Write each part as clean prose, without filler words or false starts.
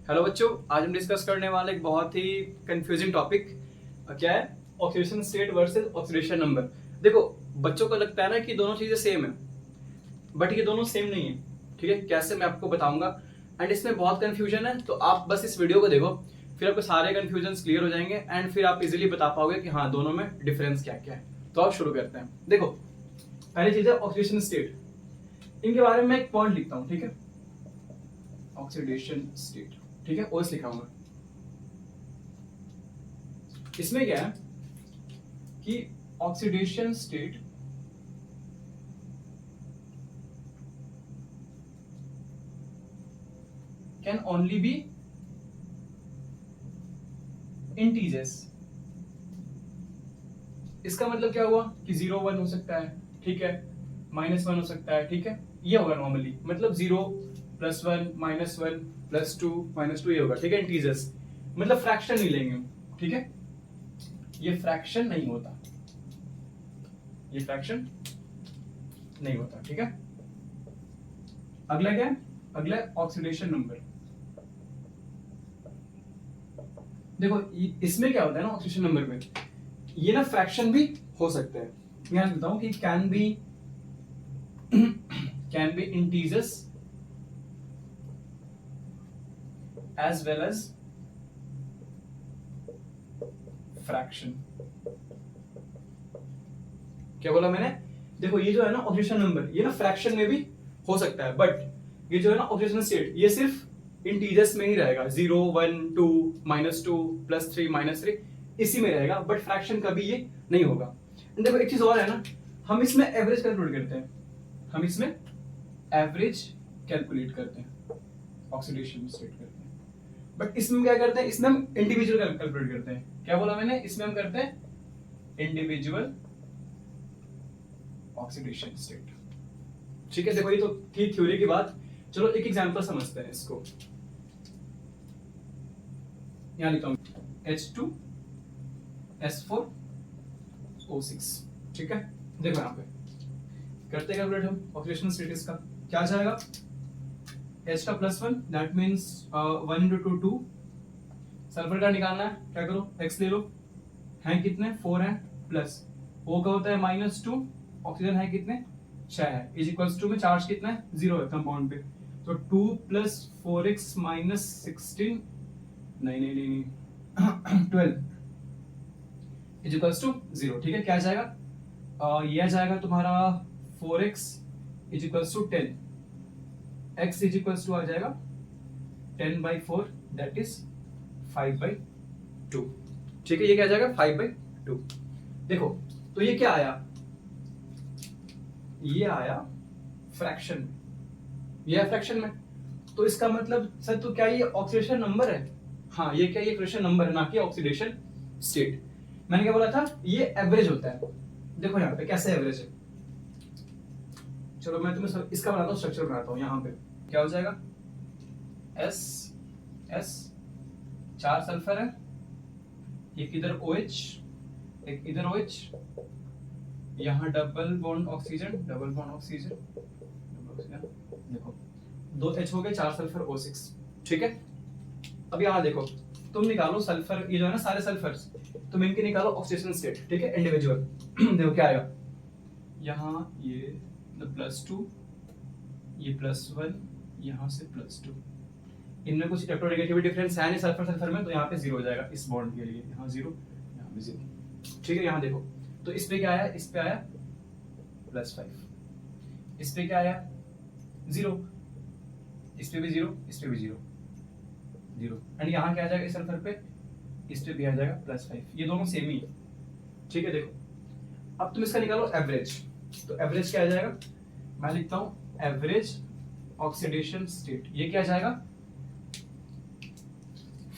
Hello बच्चों, आज हम डिस्कस करने वाले एक बहुत ही कंफ्यूजिंग टॉपिक क्या है, oxidation state versus oxidation number. देखो, बच्चों को लगता है ना कि दोनों चीजें सेम है, बट ये दोनों सेम नहीं है। ठीक है, कैसे मैं आपको बताऊंगा। एंड इसमें बहुत कंफ्यूजन है, तो आप बस इस वीडियो को देखो, फिर आपको सारे कंफ्यूजन क्लियर हो जाएंगे एंड फिर आप इजीली बता पाओगे कि हाँ दोनों में डिफरेंस क्या क्या है। तो आप शुरू करते हैं। देखो, पहली चीज है ऑक्सीडेशन स्टेट। इनके बारे में मैं एक पॉइंट लिखता हूँ, ठीक है। ऑक्सीडेशन स्टेट, ठीक है, ओएस लिखा हूँ। इसमें क्या है कि oxidation state can only be integers. इसका मतलब क्या हुआ कि 0 1 हो सकता है, ठीक है, -1 हो सकता है, ठीक है, ये होगा नॉर्मली, मतलब 0 +1 -1 +2 -2 ये होगा, ठीक है, इंटीजर्स। मतलब फ्रैक्शन नहीं लेंगे हम, ठीक है, ये फ्रैक्शन नहीं होता, ये फ्रैक्शन नहीं होता, ठीक है। अगला क्या है, अगला ऑक्सीडेशन नंबर। देखो इसमें क्या होता है ना, ऑक्सीडेशन नंबर में ये ना फ्रैक्शन भी हो सकते हैं। मैं लिखता हूं कि can be integers as well as fraction. क्या बोला मैंने? देखो ये जो है ना ऑक्सीडेशन नंबर, ये ना फ्रैक्शन में भी हो सकता है, बट ये जो है ना ऑक्सीडेशन स्टेट, ये सिर्फ इंटीजर्स में ही रहेगा। 0 1 2 -2 +3 -3 इसी में रहेगा, बट फ्रैक्शन कभी ये नहीं होगा। देखो एक चीज और है ना, हम इसमें एवरेज कैलकुलेट करते हैं, हम इसमें एवरेज कैलकुलेट करते हैं, ऑक्सीडेशन स्टेट करते हैं। बट इसमें क्या करते हैं, इसमें हम इंडिविजुअल कैलकुलेट करते हैं। क्या बोला मैंने? इसमें हम करते हैं इंडिविजुअल ऑक्सीडेशन स्टेट, ठीक है। देखो ये तो थी थ्योरी की बात, चलो एक एग्जांपल समझते हैं इसको। यहां लिखता हूं H2S4O6, ठीक है। देखो यहां पे करते कैलकुलेट हम ऑक्सीडेशन स्टेटस का, क्या आ जाएगा? H का +1 दैट मींस 1 × 2 2। सल्फर का निकालना है, क्या करो, X ले लो, हैं कितने 4 हैं, प्लस O का होता है -2, ऑक्सीजन है कितने 6 है, इज इक्वल्स टू में चार्ज कितना है 0 है कंपाउंड पे, तो 2 + 4x - 16 नहीं 12 इज इक्वल्स टू 0, ठीक है। क्या आ जाएगा? ये आ जाएगा तुम्हारा 4x is equals to 10, x is equals to आ जाएगा 10/4 दैट इज 5/2, ठीक है। ये क्या आ जाएगा 5/2। देखो तो ये क्या आया, ये आया फ्रैक्शन में, ये है फ्रैक्शन में। तो इसका मतलब सर तो क्या ये ऑक्सीडेशन नंबर है? हाँ, ये क्या, ये ऑक्सीडेशन नंबर है, ना कि ऑक्सीडेशन स्टेट। मैंने क्या बोला था, ये एवरेज होता है। देखो यहाँ पे कैसे एवरेज है, चलो मैं तुम्हें इसका बनाता हूँ, स्ट्रक्चर बनाता हूँ। यहाँ पे क्या हो जाएगा, S 4 सल्फर है, एक इधर OH, एक इधर OH, यहाँ डबल बॉन्ड ऑक्सीजन, देखो 2 H हो गए, 4 सल्फर O6, ठीक है। अब यहाँ देखो, तुम निकालो सल्फर, ये जो है ना सारे सल्फर्स, तुम इनके निकालो ऑक्सीडेशन स्टेट, ठीक है, इंडिविजुअल। देखो क्या आएगा, यहाँ ये +2, ये +1, यहाँ से +2, इनमें कुछ इलेक्ट्रोनेगेटिविटी डिफरेंस है नहीं सल्फर सल्फर में, तो यहाँ पे 0 हो जाएगा इस बॉन्ड के लिए, यहाँ 0, यहाँ भी 0, ठीक है। यहाँ देखो तो इस पे क्या आया, इस पे आया +5, इस पे क्या आया 0, इस पे भी 0, इस पे भी 0 0, एंड यहाँ क्या आ जाएगा इस सल्फर पे, इस पे भी आ जाएगा +5, ये दोनों सेम ही है, ठीक है। देखो अब तुम इसका निकालो एवरेज, तो एवरेज क्या आ जाएगा, मैं लिखता हूं एवरेज ऑक्सीडेशन स्टेट, ये क्या आ जाएगा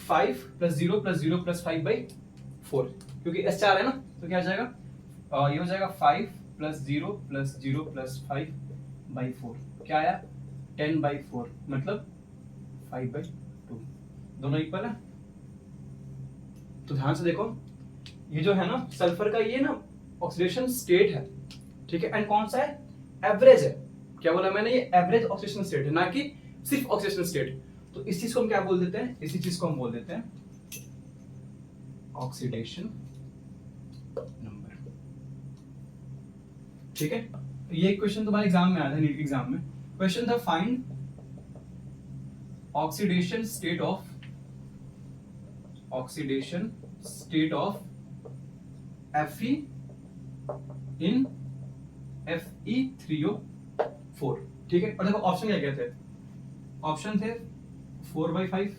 5 + 0 + 0 + 5/4, क्योंकि S4 है ना, तो क्या आ जाएगा, ये हो जाएगा 5 + 0 + 0 + 5/4, क्या आया 10/4, मतलब 5/2, दोनों इक्वल है। तो ध्यान से देखो, ये जो है ना सल्फर का, ये ना ऑक्सीडेशन स्टेट है, ठीक है, एंड कौन सा है, एवरेज है। क्या बोला मैंने, ये एवरेज ऑक्सीडेशन स्टेट है, ना कि सिर्फ ऑक्सीडेशन स्टेट। तो इस चीज को हम क्या बोल देते हैं, इसी चीज को हम बोल देते हैं ऑक्सीडेशन नंबर। ठीक है, ये क्वेश्चन तुम्हारे एग्जाम में आया था, नीट एग्जाम में क्वेश्चन था, find oxidation state of Fe in Fe3O4। ठीक है, और देखो ऑप्शन क्या क्या थे, ऑप्शन थे 4/5,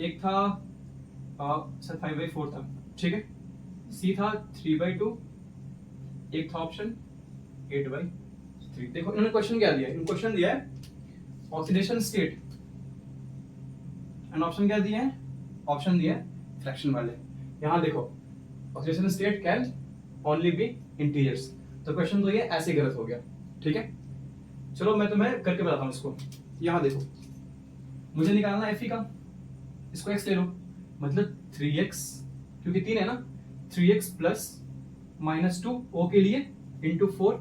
एक था सर 5/4 था, ठीक है, सी था 3/2, एक था ऑप्शन 8/3। देखो इन्होंने क्वेश्चन क्या दिया है, इन्होंने क्वेश्चन दिया है ऑक्सीडेशन स्टेट, एंड ऑप्शन क्या दिया है, ऑप्शन दिया है फ्रैक्शन वाले। यहां देखो oxidation state can only be integers, तो क्वेश्चन तो ये ऐसे गलत हो गया। ठीक है, चलो मैं तुम्हें करके बताता हूं इसको। यहां देखो मुझे निकालना Fe का, इसको x ले लो, मतलब 3x, क्योंकि 3 है ना, 3x प्लस -2 O के लिए इंटू 4,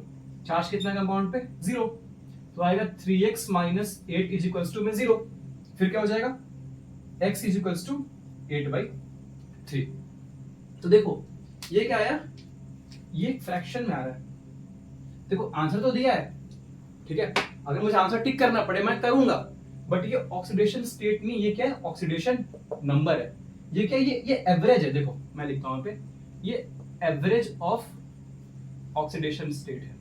चार्ज कितना कंपाउंड पे 0, तो आएगा 3x minus 8 is equals to में 0, फिर क्या हो जाएगा x इज इक्वल्स टू 8/3। तो देखो ये क्या आया, ये फ्रैक्शन में आ रहा है। देखो आंसर तो दिया है, ठीक है, अगर मुझे आंसर टिक करना पड़े मैं करूंगा, बट ये ऑक्सीडेशन स्टेट नहीं, ये क्या है, ऑक्सीडेशन नंबर है। ये क्या है, ये एवरेज है। देखो मैं लिखता हूं पे, ये एवरेज ऑफ ऑक्सीडेशन स्टेट है,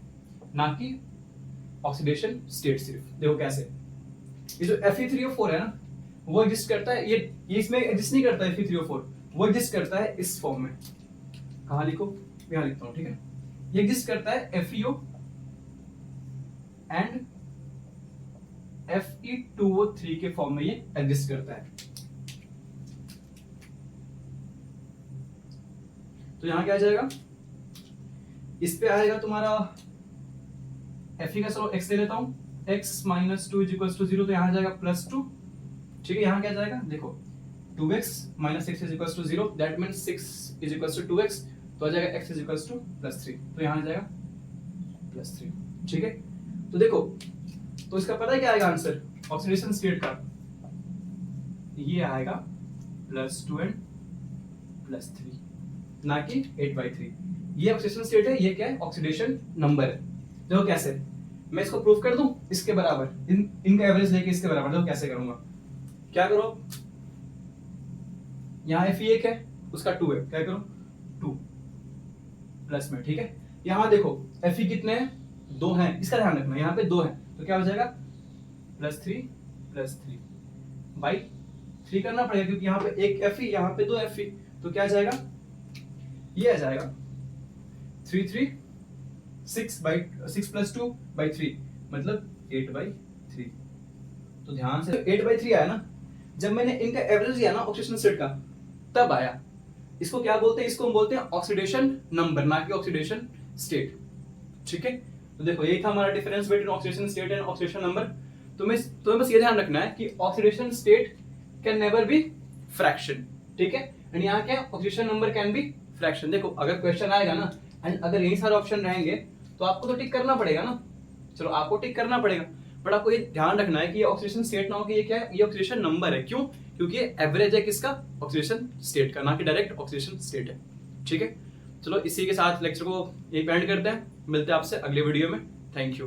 ना कि ऑक्सीडेशन स्टेट। सिर्फ देखो कैसे, ये जो Fe3O4 है ना, वो एग्जिस्ट करता है, ये इसमें एग्जिस्ट नहीं करता है Fe3O4, वो एग्जिस्ट करता है इस फॉर्म में। कहां लिखो, यहां लिखता हूं, ठीक है, ये एग्जिस्ट करता है FeO एंड Fe2O3 के फॉर्म में ये एग्जिस्ट करता है। तो यहां क्या आ जाएगा, इस पे आएगा तुम्हारा Fe का, चलो x ले लेता हूं, x minus 2 is equals to 0, तो यहां आ जाएगा +2। ठीक है, यहां क्या जाएगा, देखो 2x minus 6 is equals to 0, that means 6 is equals to 2x, तो आ जाएगा x इज इक्वल्स टू +3, तो यहां आ जाएगा +3। ठीक है, तो देखो, तो इसका पता है क्या आएगा आंसर ऑक्सीडेशन स्टेट का, ये आएगा +2 एंड +3, ना कि 8/3। ये ऑक्सीडेशन स्टेट है, ये क्या है, ऑक्सीडेशन नंबर है। देखो कैसे, मैं इसको प्रूफ कर दूं इसके बराबर, इनका एवरेज लेके इसके बराबर। देखो कैसे करूंगा, क्या करो, यहाँ Fe 1 है, उसका 2 है, क्या करो 2 प्लस में। ठीक है, यहां देखो Fe कितने हैं, 2 हैं, इसका ध्यान रखना, यहाँ पे 2 हैं, तो क्या हो जाएगा +3 बाई 3 करना पड़ेगा, क्योंकि यहाँ पे एक Fe, यहाँ पे 2 Fe, तो क्या आ जाएगा, ये आ जाएगा 6 + 2/3, मतलब 8/3। तो ध्यान से 8/3 आया ना, जब मैंने इनका एवरेज लिया ना ऑक्सीडेशन स्टेट का, तब आया। इसको क्या बोलते हैं, इसको हम बोलते हैं ऑक्सीडेशन नंबर, ना कि ऑक्सीडेशन स्टेट। ठीक है, तो देखो यही था हमारा difference between oxidation state and oxidation number. तुम्हें बस ये ध्यान रखना है कि oxidation state can never be fraction. ठीक है, एंड यहाँ क्या, oxidation number can be fraction. देखो अगर क्वेश्चन आएगा ना, एंड अगर यही सारे ऑप्शन रहेंगे, तो आपको तो टिक करना पड़ेगा ना, चलो आपको टिक करना पड़ेगा, बट आपको ये ध्यान रखना है कि ये ऑक्सीडेशन स्टेट ना हो कि ये क्या है, ये ऑक्सीडेशन नंबर है। क्यों, क्योंकि ये एवरेज है किसका, ऑक्सीडेशन स्टेट का, ना कि डायरेक्ट ऑक्सीडेशन स्टेट है। ठीक है, चलो इसी के साथ लेक्चर को यही एंड करते हैं, मिलते हैं आपसे अगले वीडियो में। Thank you.